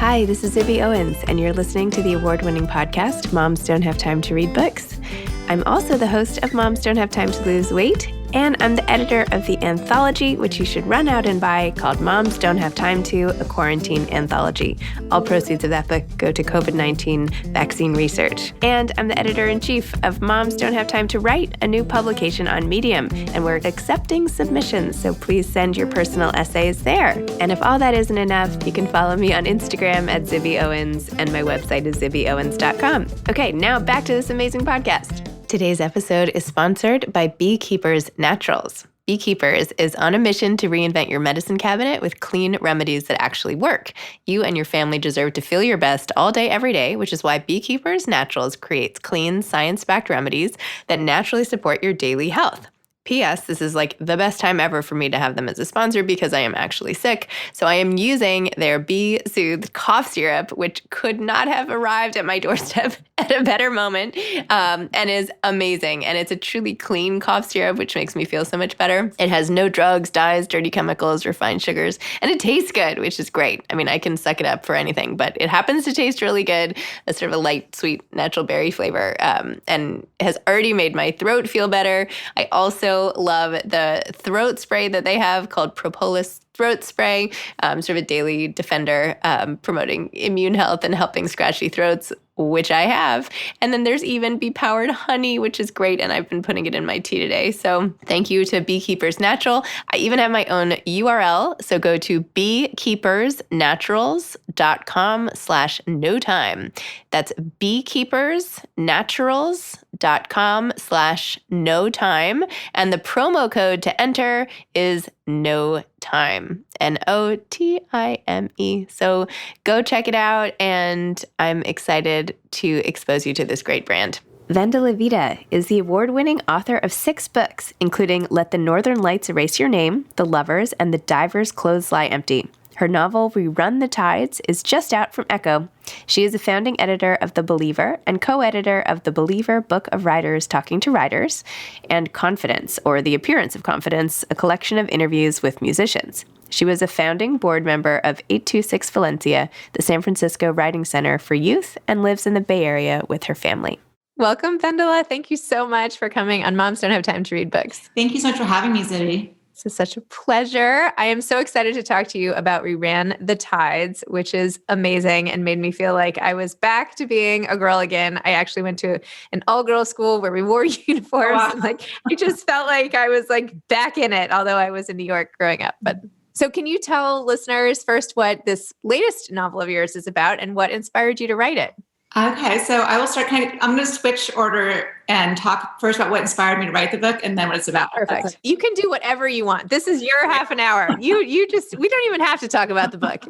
Hi, this is Zibby Owens, and you're listening to the award-winning podcast, Moms Don't Have Time to Read Books. I'm also the host of Moms Don't Have Time to Lose Weight, and I'm the editor of the anthology, which you should run out and buy, called Moms Don't Have Time to, a quarantine anthology. All proceeds of that book go to COVID-19 vaccine research. And I'm the editor-in-chief of Moms Don't Have Time to Write, a new publication on Medium, and we're accepting submissions, so please send your personal essays there. And if all that isn't enough, you can follow me on Instagram at Zibby Owens, and my website is zibbyowens.com. Okay, now back to this amazing podcast. Today's episode is sponsored by Beekeepers Naturals. Beekeepers is on a mission to reinvent your medicine cabinet with clean remedies that actually work. You and your family deserve to feel your best all day, every day, which is why Beekeepers Naturals creates clean, science-backed remedies that naturally support your daily health. P.S. This is like the best time ever for me to have them as a sponsor because I am actually sick. So I am using their Bee Soothed cough syrup, which could not have arrived at my doorstep at a better moment, and is amazing. And it's a truly clean cough syrup, which makes me feel so much better. It has no drugs, dyes, dirty chemicals, refined sugars, and it tastes good, which is great. I mean, I can suck it up for anything, but it happens to taste really good. It's sort of a light, sweet, natural berry flavor, and has already made my throat feel better. I also love the throat spray that they have called Propolis throat spray, sort of a daily defender, promoting immune health and helping scratchy throats, which I have. And then there's even bee-powered honey, which is great, and I've been putting it in my tea today. So thank you to Beekeepers Natural. I even have my own URL, so go to beekeepersnaturals.com/no-time. That's beekeepersnaturals.com/no-time. And the promo code to enter is no time, NOTIME. So go check it out, and I'm excited to expose you to this great brand. Vendela Vida is the award-winning author of 6 books, including Let the Northern Lights Erase Your Name, The Lovers, and The Diver's Clothes Lie Empty. Her novel, We Run the Tides, is just out from Echo. She is a founding editor of The Believer and co-editor of The Believer Book of Writers Talking to Writers, and Confidence, or The Appearance of Confidence, a collection of interviews with musicians. She was a founding board member of 826 Valencia, the San Francisco Writing Center for Youth, and lives in the Bay Area with her family. Welcome, Vendela. Thank you so much for coming on Moms Don't Have Time to Read Books. Thank you so much for having me, Zibby. This is such a pleasure. I am so excited to talk to you about We Ran the Tides, which is amazing and made me feel like I was back to being a girl again. I actually went to an all-girls school where we wore uniforms. Wow. And I just felt like I was back in it, although I was in New York growing up. But so can you tell listeners first what this latest novel of yours is about and what inspired you to write it? Okay, so I will start I'm going to switch order and talk first about what inspired me to write the book and then what it's about. Perfect. You can do whatever you want. This is your half an hour. We don't even have to talk about the book.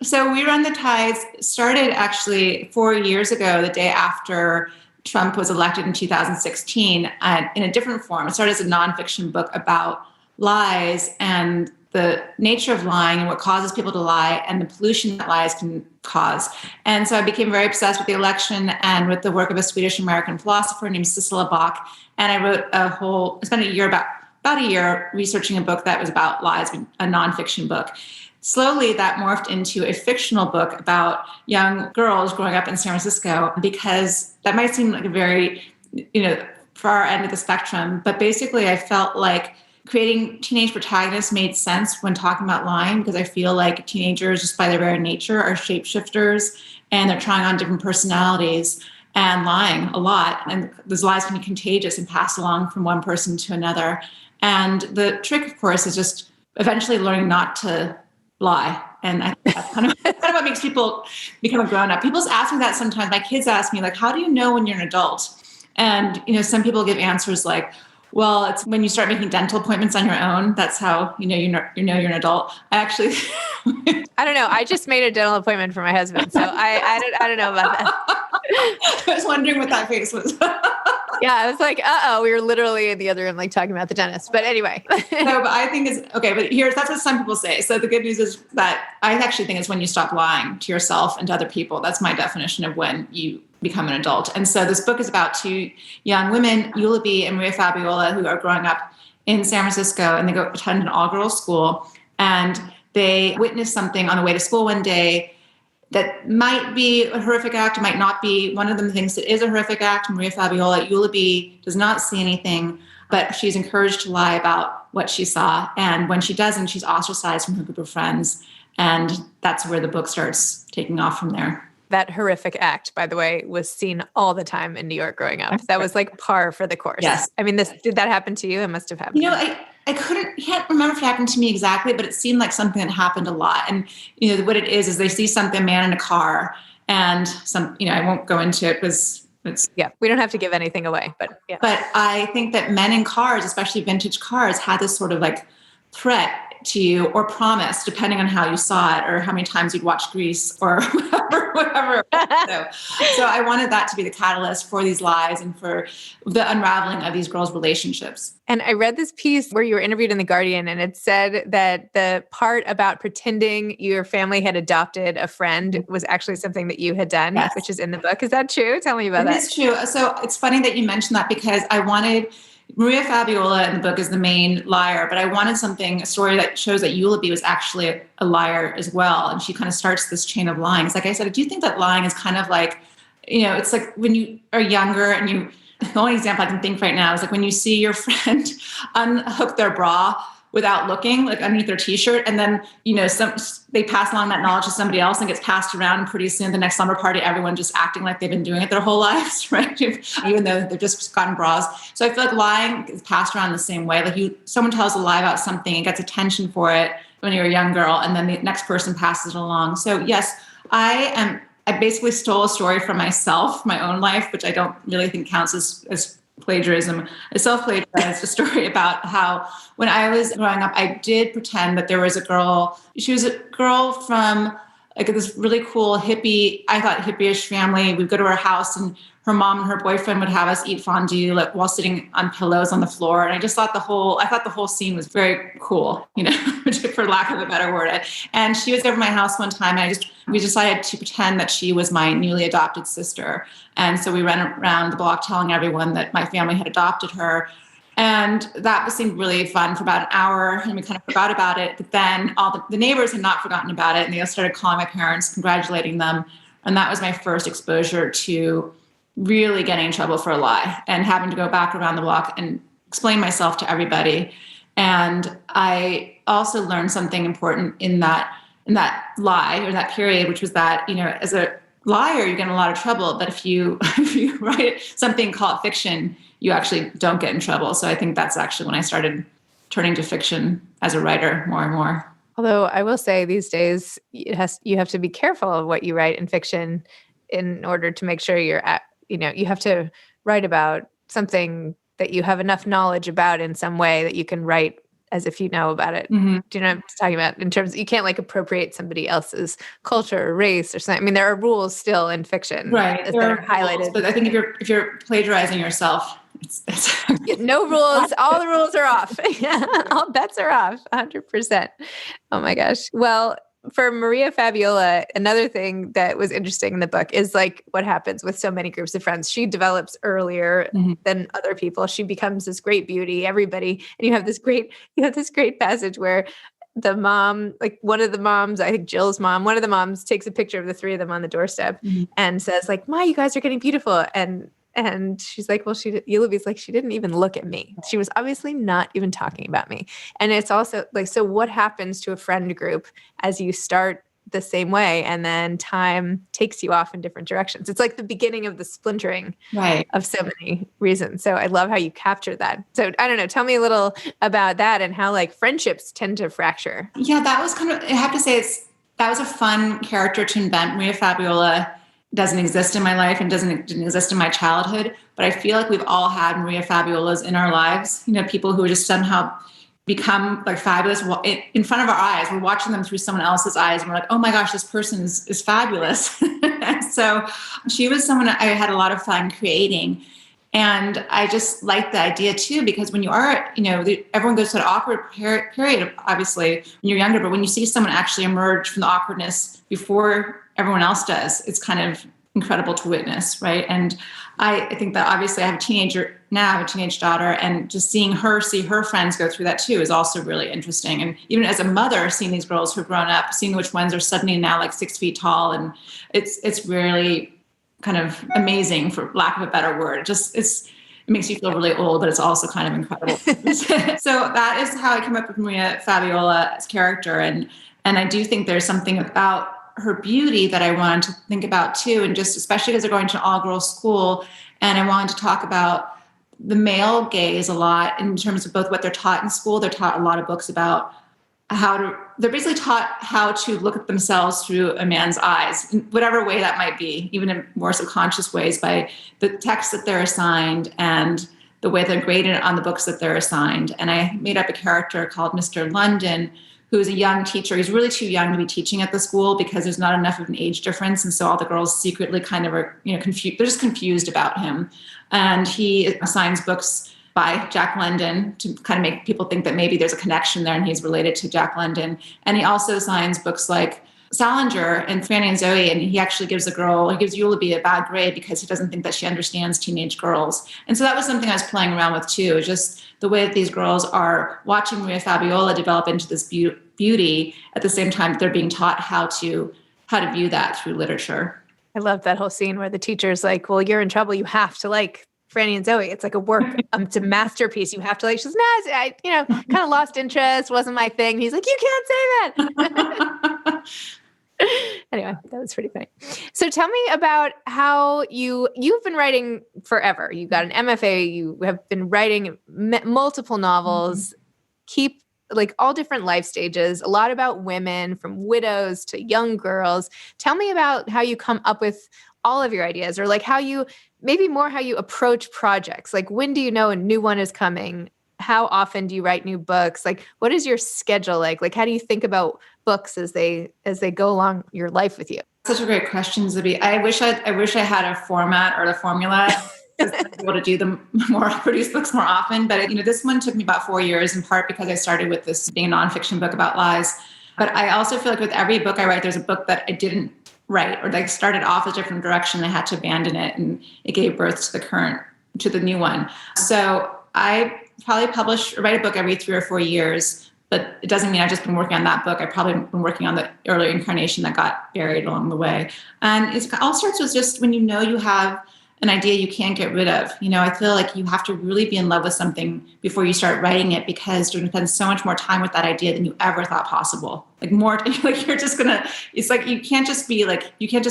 So We Run the Tides started actually 4 years ago, the day after Trump was elected in 2016, in a different form. It started as a nonfiction book about lies and the nature of lying and what causes people to lie and the pollution that lies can cause. And so I became very obsessed with the election and with the work of a Swedish-American philosopher named Sissela Bach. And I wrote I spent about a year researching a book that was about lies, a nonfiction book. Slowly that morphed into a fictional book about young girls growing up in San Francisco, because that might seem like a very, far end of the spectrum. But basically I felt like creating teenage protagonists made sense when talking about lying, because I feel like teenagers, just by their very nature, are shapeshifters and they're trying on different personalities and lying a lot. And those lies can be contagious and passed along from one person to another. And the trick, of course, is just eventually learning not to lie. And I think that's kind of what makes people become a grown-up. People ask me that sometimes. My kids ask me, how do you know when you're an adult? And, some people give answers like, well, it's when you start making dental appointments on your own. That's how you're an adult. I actually, I don't know. I just made a dental appointment for my husband, so I don't know about that. I was wondering what that face was. Yeah, I was like, we were literally in the other room, talking about the dentist. But anyway. No, but I think it's okay. But that's what some people say. So the good news is that I actually think it's when you stop lying to yourself and to other people. That's my definition of when you become an adult. And so this book is about 2 young women, Eulaby and Maria Fabiola, who are growing up in San Francisco, and they go attend an all-girls school, and they witness something on the way to school one day that might be a horrific act, it might not be. One of them thinks it is a horrific act. Maria Fabiola Uluby does not see anything, but she's encouraged to lie about what she saw. And when she doesn't, she's ostracized from her group of friends. And that's where the book starts taking off from there. That horrific act, by the way, was seen all the time in New York growing up. That was like par for the course. Yes. I mean, did that happen to you? It must have happened. I can't remember if it happened to me exactly, but it seemed like something that happened a lot. And, what it is they see something, a man in a car, and I won't go into it because we don't have to give anything away, but yeah. But I think that men in cars, especially vintage cars, had this sort of like threat to you or promise, depending on how you saw it or how many times you'd watched Grease or whatever. So I wanted that to be the catalyst for these lies and for the unraveling of these girls' relationships. And I read this piece where you were interviewed in The Guardian, and it said that the part about pretending your family had adopted a friend was actually something that you had done, yes. which is in the book. Is that true? Tell me about that. It is true. So it's funny that you mentioned that because I wanted Maria Fabiola in the book is the main liar, but I wanted a story that shows that Uluby was actually a liar as well. And she kind of starts this chain of lying. It's like I said, I do think that lying is kind of like, it's like when you are younger and the only example I can think right now is like when you see your friend unhook their bra without looking, like underneath their t-shirt. And then, they pass along that knowledge to somebody else and gets passed around. And pretty soon at the next slumber party, everyone just acting like they've been doing it their whole lives, right? Even though they've just gotten bras. So I feel like lying is passed around the same way. Like someone tells a lie about something and gets attention for it when you're a young girl, and then the next person passes it along. So yes, I basically stole a story from myself, my own life, which I don't really think counts as plagiarism. I self-plagiarized a story about how when I was growing up, I did pretend that there was a girl. She was a girl from like this really cool hippie, I thought hippie-ish family. We'd go to her house and her mom and her boyfriend would have us eat fondue like while sitting on pillows on the floor. And I just thought the whole scene was very cool, for lack of a better word. And she was over at my house one time and we decided to pretend that she was my newly adopted sister. And so we ran around the block telling everyone that my family had adopted her. And that seemed really fun for about an hour, and we kind of forgot about it. But then all the neighbors had not forgotten about it, and they started calling my parents, congratulating them. And that was my first exposure to really getting in trouble for a lie and having to go back around the block and explain myself to everybody. And I also learned something important in that lie or that period, which was that, as a liar, you get in a lot of trouble. But if you write something called fiction, you actually don't get in trouble. So I think that's actually when I started turning to fiction as a writer more and more. Although I will say these days, you have to be careful of what you write in fiction in order to make sure you have to write about something that you have enough knowledge about in some way that you can write as if you know about it. Mm-hmm. Do you know what I'm talking about? In terms, you can't like appropriate somebody else's culture or race or something. I mean, there are rules still in fiction, right? That are highlighted. Rules, but I think if you're plagiarizing yourself, it's no rules. All the rules are off. All bets are off. 100%. Oh my gosh. Well, for Maria Fabiola, another thing that was interesting in the book is like what happens with so many groups of friends. She develops earlier than other people. She becomes this great beauty, everybody. And you have this great passage where the mom, like one of the moms, I think Jill's mom, one of the moms takes a picture of the three of them on the doorstep and says like, "Ma, you guys are getting beautiful." And she's like, well, Uluby's like, she didn't even look at me. She was obviously not even talking about me. And it's also like, so what happens to a friend group as you start the same way and then time takes you off in different directions? It's like the beginning of the splintering of so many reasons. So I love how you capture that. So I don't know, tell me a little about that and how like friendships tend to fracture. Yeah, that was kind of, I have to say that was a fun character to invent. Maria Fabiola doesn't exist in my life and didn't exist in my childhood, but I feel like we've all had Maria Fabiolas in our lives, people who just somehow become like fabulous in front of our eyes. We're watching them through someone else's eyes and we're like, oh my gosh, this person is fabulous. So she was someone I had a lot of fun creating. And I just liked the idea too, because when you are, everyone goes through an awkward period, obviously, when you're younger, but when you see someone actually emerge from the awkwardness before everyone else does, it's kind of incredible to witness, right? And I think that obviously I have a teenager now, I have a teenage daughter, and just seeing her see her friends go through that too is also really interesting. And even as a mother, seeing these girls who've grown up, seeing which ones are suddenly now like 6 feet tall, and it's really kind of amazing, for lack of a better word. It makes you feel really old, but it's also kind of incredible. So that is how I came up with Maria Fabiola's character. And I do think there's something about her beauty that I wanted to think about too. And just especially because they're going to an all-girls school. And I wanted to talk about the male gaze a lot in terms of both what they're taught in school. They're taught a lot of books about they're basically taught how to look at themselves through a man's eyes, in whatever way that might be, even in more subconscious ways, by the text that they're assigned and the way they're graded on the books that they're assigned. And I made up a character called Mr. London, who's a young teacher. He's really too young to be teaching at the school because there's not enough of an age difference. And so all the girls secretly kind of are, confused. They're just confused about him. And he assigns books by Jack London to kind of make people think that maybe there's a connection there and he's related to Jack London. And he also assigns books like Salinger and Franny and Zoe, and he actually gives Eulaby a bad grade because he doesn't think that she understands teenage girls. And so that was something I was playing around with too, just the way that these girls are watching Maria Fabiola develop into this beauty at the same time that they're being taught how to view that through literature. I love that whole scene where the teacher's like, well, you're in trouble. You have to like Franny and Zoe. It's like a work, it's a masterpiece. You have to like, she's I kind of lost interest. Wasn't my thing. He's like, you can't say that. Anyway, that was pretty funny. So tell me about how you've been writing forever. You got an MFA. You have been writing multiple novels, keep like all different life stages, a lot about women, from widows to young girls. Tell me about how you come up with all of your ideas, or like how you approach projects. Like, when do you know a new one is coming? How often do you write new books? Like, what is your schedule like? Like, how do you think about books as they go along your life with you? Such a great question, Zibby. I wish I had a format or a formula to be able to produce books more often. But this one took me about 4 years, in part because I started with this being a nonfiction book about lies. But I also feel like with every book I write, there's a book that I didn't write, or like started off a different direction. I had to abandon it, and it gave birth to the new one. So I probably write a book every 3 or 4 years, but it doesn't mean I've just been working on that book. I've probably been working on the earlier incarnation that got buried along the way. And it all starts with just when you have an idea you can't get rid of. I feel like you have to really be in love with something before you start writing it, because you're going to spend so much more time with that idea than you ever thought possible. Like you're just gonna. It's like you can't just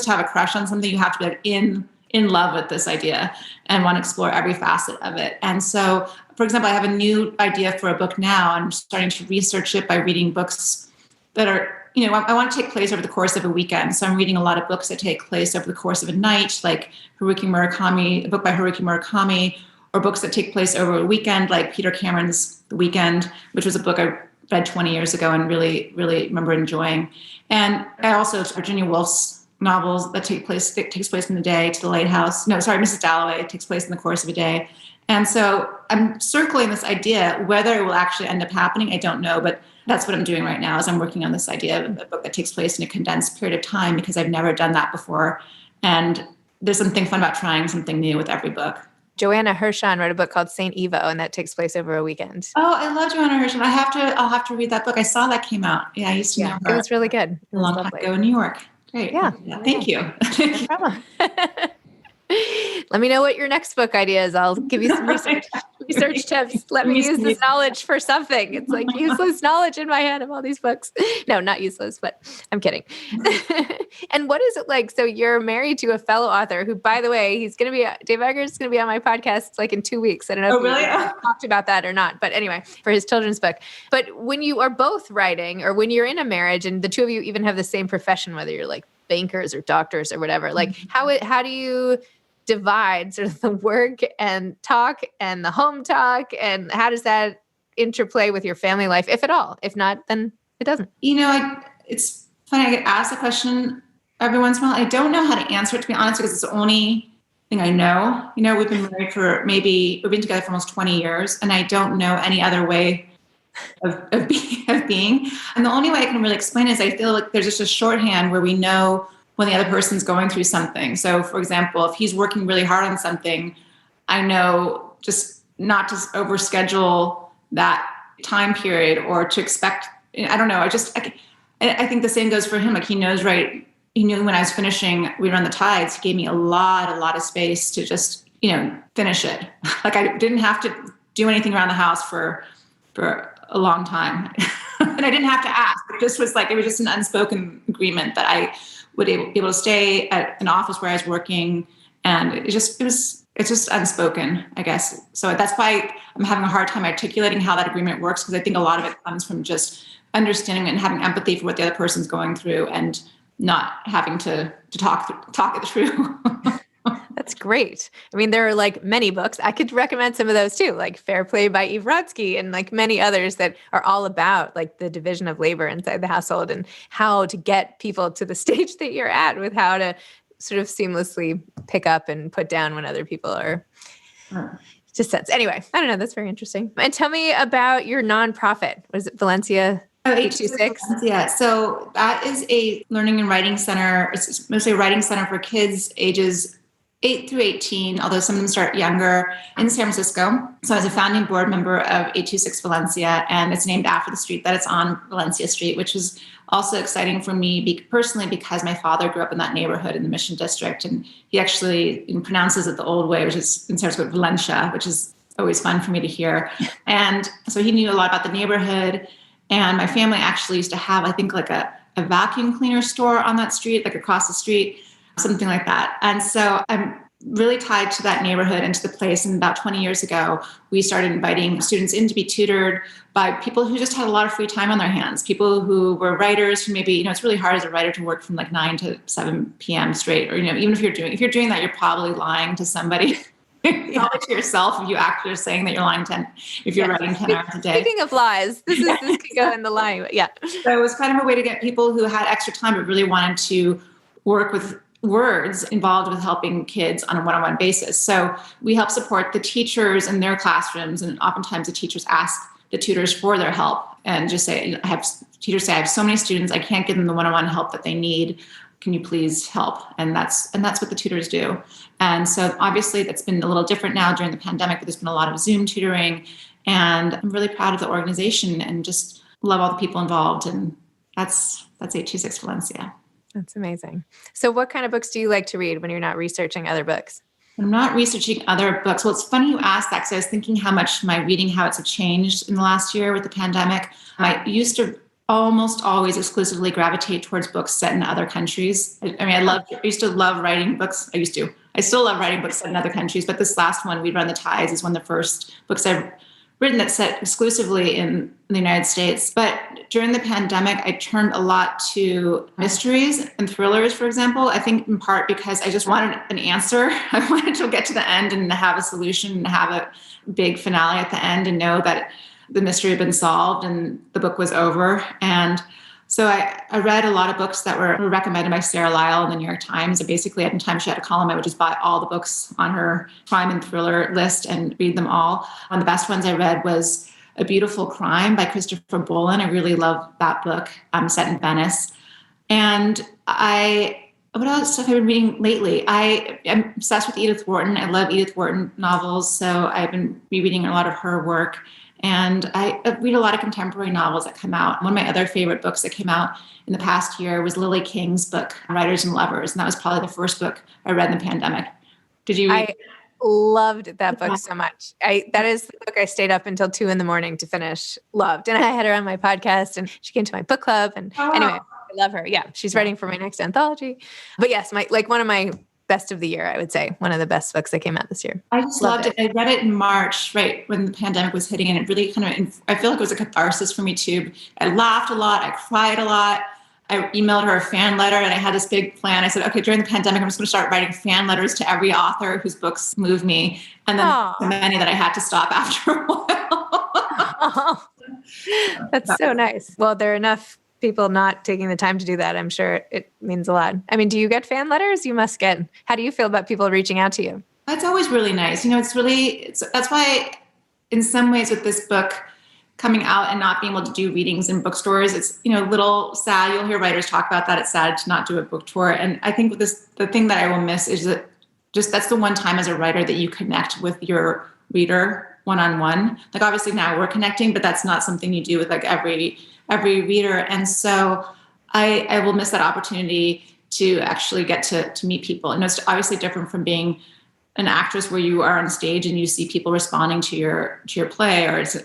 have a crush on something. You have to be like in love with this idea and want to explore every facet of it. And so, for example, I have a new idea for a book now. I'm starting to research it by reading books that are, I want to take place over the course of a weekend. So I'm reading a lot of books that take place over the course of a night, like a book by Haruki Murakami, or books that take place over a weekend, like Peter Cameron's The Weekend, which was a book I read 20 years ago and really, really remember enjoying. And I also, Virginia Woolf's novels that takes place in the day, To the Lighthouse. No, sorry, Mrs. Dalloway. It takes place in the course of a day. And so I'm circling this idea. Whether it will actually end up happening, I don't know, but that's what I'm doing right now, is I'm working on this idea of a book that takes place in a condensed period of time, because I've never done that before. And there's something fun about trying something new with every book. Joanna Hirshon wrote a book called Saint Evo, and that takes place over a weekend. Oh, I love Joanna Hirshon. I'll have to read that book. I saw that came out. Yeah, I used to know her. It was really good. A long time ago in New York. Great. Yeah. Thank you. No problem. Let me know what your next book idea is. I'll give you some research tips. Let me use this knowledge for something. It's like useless knowledge in my head of all these books. No, not useless, but I'm kidding. And what is it like? So you're married to a fellow author who, by the way, Dave Eggers is going to be on my podcast like in 2 weeks. I don't know if really? you talked about that or not, but anyway, for his children's book. But when you are both writing, or when you're in a marriage and the two of you even have the same profession, whether you're like bankers or doctors or whatever, like how do you divide sort of the work and talk and the home talk, and how does that interplay with your family life, if at all? If not, then it doesn't. It's funny, I get asked the question every once in a while. I don't know how to answer it, to be honest, because it's the only thing I know. We've been married we've been together for almost 20 years, and I don't know any other way of being. And the only way I can really explain it is I feel like there's just a shorthand where we know when the other person's going through something. So for example, if he's working really hard on something, I know just not to overschedule that time period or to expect, I don't know. I think the same goes for him. Like he knows, right. He knew when I was finishing We Run the Tides, he gave me a lot of space to just, finish it. Like I didn't have to do anything around the house for a long time. And I didn't have to ask. It just was like, it was just an unspoken agreement that I would be able to stay at an office where I was working. And it's just unspoken, I guess. So that's why I'm having a hard time articulating how that agreement works, because I think a lot of it comes from just understanding and having empathy for what the other person's going through and not having to talk it through. That's great. I mean, there are like many books. I could recommend some of those too, like Fair Play by Eve Rodsky and like many others that are all about like the division of labor inside the household and how to get people to the stage that you're at with how to sort of seamlessly pick up and put down when other people are just sense. Anyway, I don't know. That's very interesting. And tell me about your nonprofit. What is it? Valencia? 826? Yeah. So that is a learning and writing center. It's mostly a writing center for kids ages 8 through 18, although some of them start younger, in San Francisco. So I was a founding board member of 826 Valencia, and it's named after the street that it's on, Valencia Street, which is also exciting for me personally because my father grew up in that neighborhood in the Mission District, and he actually pronounces it the old way, which is in San Francisco, Valencia, which is always fun for me to hear. And so he knew a lot about the neighborhood, and my family actually used to have, I think, like a vacuum cleaner store on that street, like across the street, something like that. And so I'm really tied to that neighborhood and to the place. And about 20 years ago, we started inviting students in to be tutored by people who just had a lot of free time on their hands, people who were writers who maybe, it's really hard as a writer to work from like 9 to 7 p.m. straight, or, even if you're doing that, you're probably lying to somebody. Probably to yourself if you actually are saying that you're lying if you're writing 10 hours a day. Speaking of lies, this could go in the lying. Yeah. So it was kind of a way to get people who had extra time but really wanted to work with words involved with helping kids on a one-on-one basis. So we help support the teachers in their classrooms, and oftentimes the teachers ask the tutors for their help and just say, teachers say, I have so many students, I can't give them the one-on-one help that they need. Can you please help? And that's what the tutors do. And so obviously that's been a little different now during the pandemic, but there's been a lot of Zoom tutoring, and I'm really proud of the organization and just love all the people involved. And that's 826 Valencia. That's amazing. So what kind of books do you like to read when you're not researching other books? I'm not researching other books. Well, it's funny you asked that, because I was thinking how much my reading habits have changed in the last year with the pandemic. I used to almost always exclusively gravitate towards books set in other countries. I used to love writing books. I still love writing books set in other countries, but this last one, We Run the Tides, is one of the first books I've written that's set exclusively in the United States. But during the pandemic, I turned a lot to mysteries and thrillers, for example. I think in part because I just wanted an answer. I wanted to get to the end and have a solution and have a big finale at the end and know that the mystery had been solved and the book was over. And so I read a lot of books that were recommended by Sarah Lyle in the New York Times. And basically, every time she had a column, I would just buy all the books on her crime and thriller list and read them all. One of the best ones I read was A Beautiful Crime by Christopher Bolin. I really love that book, set in Venice. And what else have I been reading lately? I'm obsessed with Edith Wharton. I love Edith Wharton novels, so I've been rereading a lot of her work. And I read a lot of contemporary novels that come out. One of my other favorite books that came out in the past year was Lily King's book, Writers and Lovers. And that was probably the first book I read in the pandemic. Did you read it? I loved that book so much. That is the book I stayed up until 2 a.m. to finish. Loved. And I had her on my podcast, and she came to my book club. And anyway, I love her. Yeah. She's writing for my next anthology. But yes, one of my best of the year, I would say. One of the best books that came out this year. I just loved it. I read it in March, right when the pandemic was hitting, and it really I feel like it was a catharsis for me too. I laughed a lot. I cried a lot. I emailed her a fan letter, and I had this big plan. I said, okay, during the pandemic, I'm just going to start writing fan letters to every author whose books move me. And then so many that I had to stop after a while. That's so nice. Well, there are enough people not taking the time to do that. I'm sure it means a lot. I mean, do you get fan letters? You must get. How do you feel about people reaching out to you? That's always really nice. That's why in some ways with this book, coming out and not being able to do readings in bookstores. It's, a little sad. You'll hear writers talk about that. It's sad to not do a book tour. And I think the thing that I will miss is that that's the one time as a writer that you connect with your reader one-on-one. Like obviously now we're connecting, but that's not something you do with like every reader. And so I will miss that opportunity to actually get to meet people. And it's obviously different from being an actress where you are on stage and you see people responding to your play, or it's,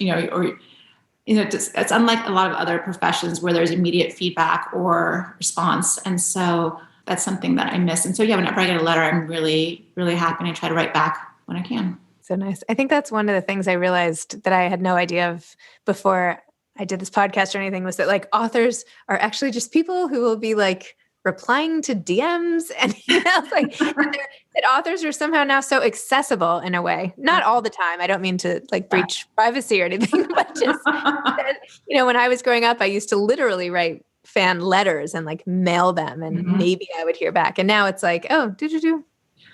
it's unlike a lot of other professions where there's immediate feedback or response. And so that's something that I miss. And so, whenever I get a letter, I'm really, really happy, and I try to write back when I can. So nice. I think that's one of the things I realized that I had no idea of before I did this podcast or anything, was that like authors are actually just people who will be like replying to DMs, and that authors are somehow now so accessible in a way. Not all the time. I don't mean to like breach privacy or anything, but just that, when I was growing up, I used to literally write fan letters and like mail them, and maybe I would hear back. And now it's like, oh, do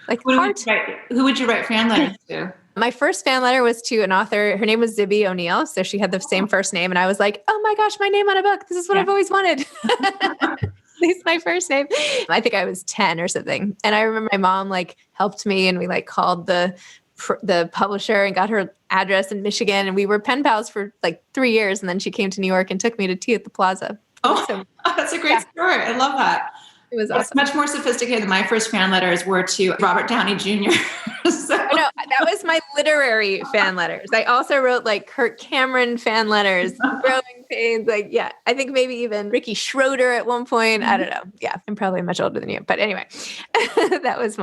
like who would you write fan letters to? My first fan letter was to an author. Her name was Zibby O'Neill. So she had the same first name. And I was like, oh my gosh, my name on a book. This is what I've always wanted. At least my first name. I think I was 10 or something. And I remember my mom like helped me, and we like called the publisher and got her address in Michigan. And we were pen pals for like 3 years. And then she came to New York and took me to tea at the Plaza. Oh, that's a great story. I love that. It was awesome. Much more sophisticated than my first fan letters were to Robert Downey Jr. So. No, that was my literary fan letters. I also wrote like Kirk Cameron fan letters, Growing Pains. Like, I think maybe even Ricky Schroeder at one point. I don't know. Yeah, I'm probably much older than you. But anyway, those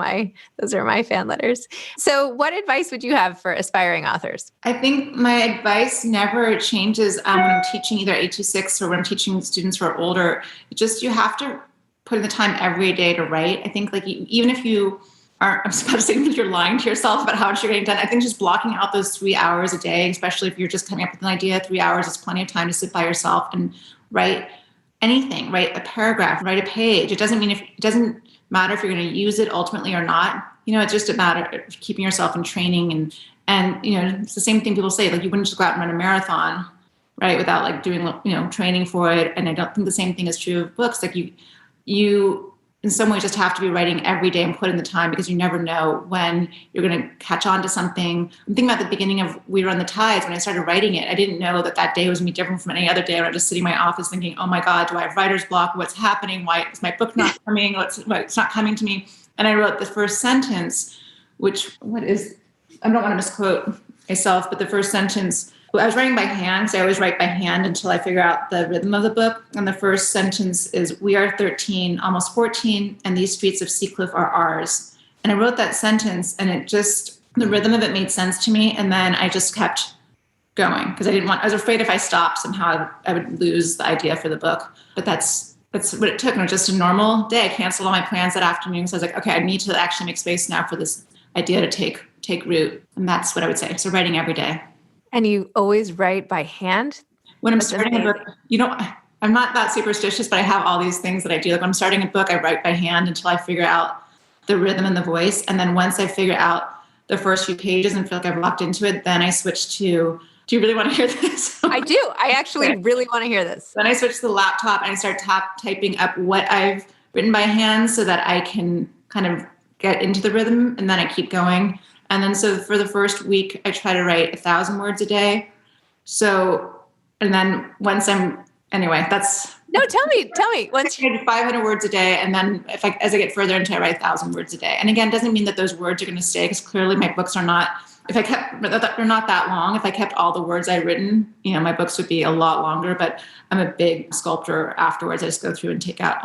are my fan letters. So what advice would you have for aspiring authors? I think my advice never changes when I'm teaching either 826 or when I'm teaching students who are older. You have to put in the time every day to write. I think like even if you aren't, I'm supposed to say that you're lying to yourself about how much you're getting done, I think just blocking out those 3 hours a day, especially if you're just coming up with an idea, 3 hours is plenty of time to sit by yourself and write anything, write a paragraph, write a page. It doesn't matter if you're going to use it ultimately or not. It's just a matter of keeping yourself in training, and it's the same thing people say, like you wouldn't just go out and run a marathon, right, without like doing, training for it. And I don't think the same thing is true of books. Like you in some ways just have to be writing every day and put in the time, because you never know when you're going to catch on to something. I'm thinking about the beginning of We Run the Tides. When I started writing it, I didn't know that day was going to be different from any other day. When I was just sitting in my office thinking, oh my God, do I have writer's block? What's happening? Why is my book not coming? It's not coming to me. And I wrote the first sentence, I don't want to misquote myself, but the first sentence, I was writing by hand, so I always write by hand until I figure out the rhythm of the book. And the first sentence is, we are 13, almost 14, and these streets of Seacliff are ours. And I wrote that sentence, and the rhythm of it made sense to me. And then I just kept going, because I was afraid if I stopped somehow I would lose the idea for the book. But that's what it took. And it was just a normal day. I canceled all my plans that afternoon. So I was like, okay, I need to actually make space now for this idea to take root. And that's what I would say. So writing every day. And you always write by hand? When I'm starting a book, I'm not that superstitious, but I have all these things that I do. Like when I'm starting a book, I write by hand until I figure out the rhythm and the voice. And then once I figure out the first few pages and feel like I've locked into it, then I switch to, do you really want to hear this? I do. I actually really want to hear this. Then I switch to the laptop and I start typing up what I've written by hand so that I can kind of get into the rhythm, and then I keep going. And then so for the first week, I try to write 1,000 words a day. So, and then once tell me. Once I do 500 words a day. And then as I get further into it, I write 1,000 words a day. And again, it doesn't mean that those words are going to stay, because clearly my books are not, they're not that long. If I kept all the words I've written, my books would be a lot longer, but I'm a big sculptor afterwards. I just go through and take out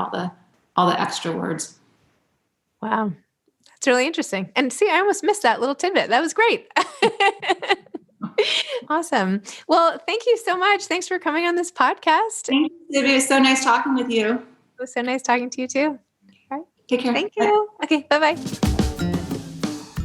all the extra words. Wow. It's really interesting. And see, I almost missed that little tidbit. That was great. Awesome. Well, thank you so much. Thanks for coming on this podcast. Thank you, Zibby. It was so nice talking with you. It was so nice talking to you too. All right. Take care. Thank you. Okay. Bye-bye.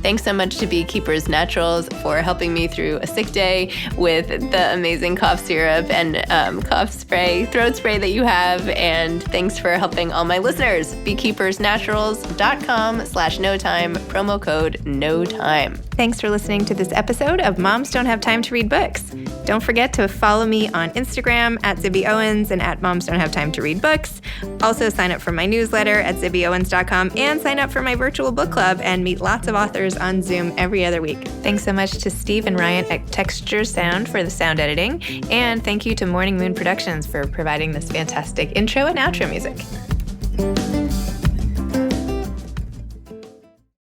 Thanks so much to Beekeepers Naturals for helping me through a sick day with the amazing cough syrup and cough spray, throat spray that you have. And thanks for helping all my listeners. Beekeepersnaturals.com/NoTime, promo code NOTIME. Thanks for listening to this episode of Moms Don't Have Time to Read Books. Don't forget to follow me on Instagram at Zibby Owens and at Moms Don't Have Time to Read Books. Also sign up for my newsletter at zibbyowens.com and sign up for my virtual book club and meet lots of authors on Zoom every other week. Thanks so much to Steve and Ryan at Texture Sound for the sound editing. And thank you to Morning Moon Productions for providing this fantastic intro and outro music.